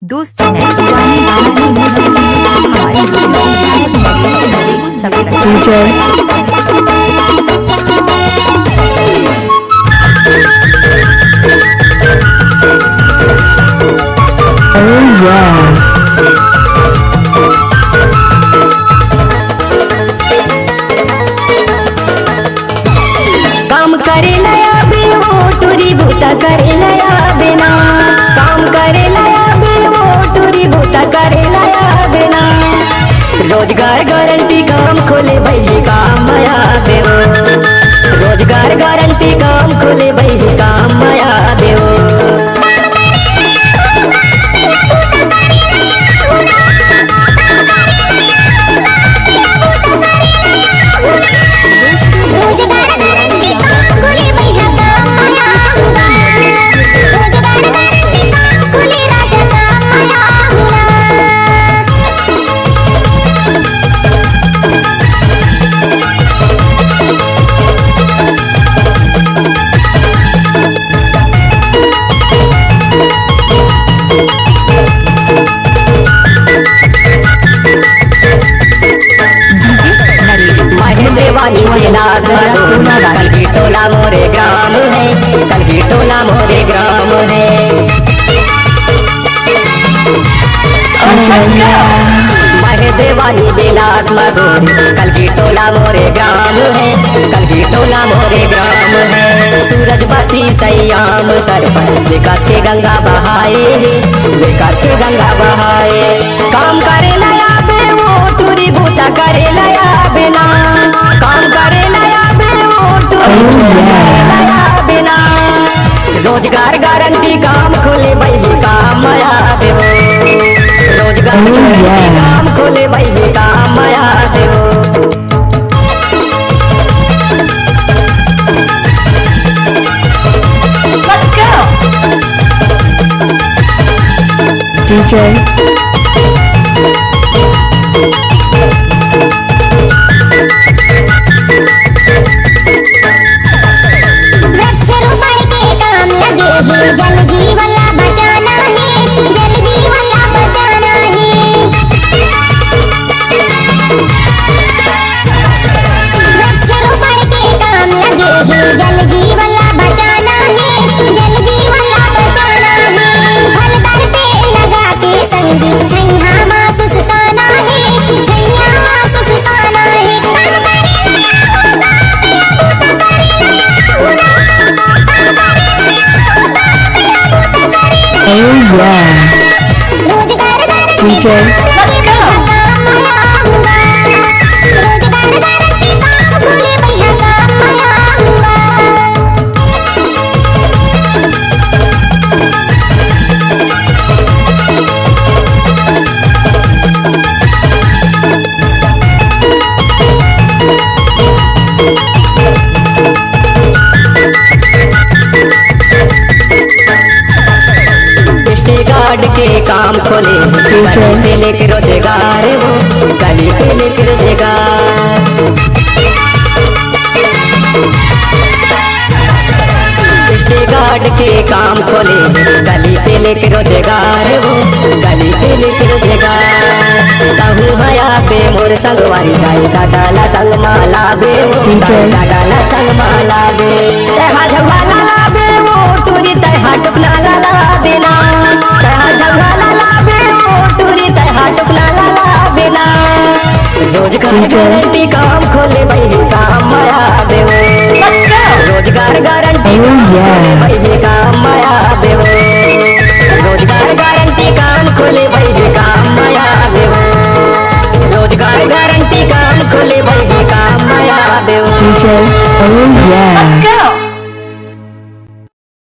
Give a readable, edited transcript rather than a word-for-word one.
दोस्तों है पुराने गाने काम करे नया बे वो टूरी बूता करे नया बिना काम करे नया बे वो टूरी बूता करे नया बिना रोजगार गारंटी काम खोले भाई काम आया बेवो रोजगार गारंटी काम खोले भाई काम आया बेवो देवानी कल की टोला मोरे ग्राम है कल की टोला मोरे ग्राम है माहे देवानी बेलाद मधुर कल की टोला मोरे ग्राम है कल की टोला मोरे ग्राम है सूरज बाती तैयाम सरपंच विकास के गंगा बहाए विकास के गंगा बहाए काम करे नया बे वो टूरी बूता करे नया बिना काम करे नया बे वो टूरी बूता नया बिना रोजगार गारंटी काम खोले भाई काम आया देवो रोजगार गारंटी काम खोले भाई काम आया देवो जल जीवन ला बचाना है जल जीवन ला बचाना है वृक्षारोपण के काम लगे हैं जल जीवन ला बचाना है जल जीवन ला बचाना है फलदार पेड़ लगा के संग छैया मां सुसुकाना है छैया मां सुसुकाना है के काम खोले गली पे लेके रोजगार वो गली पे लेके रोजगार गार्ड के काम खोले गली पे लेके रोजगार वो गली पे लेके रोजगार कहूँ भया पे मोर संगवारी गाई डाला संग माला बे वो डाला संग माला बे तहा झगवाला ला बे वो टूरी तहा टुकना ला बिना तहा झगवाला ला बे वो टूरी तहा टुकना ला बिना रोजगार गारंटी काम खोले भाई काम आया बे वो रोजगार गारंटी खोले भाई काम आया बे वो रोजगार गारंटी काम खोले भाई काम आया बे वो रोजगार गारंटी काम खोले भाई काम आया बे वो DJ, oh yeah. Let's go.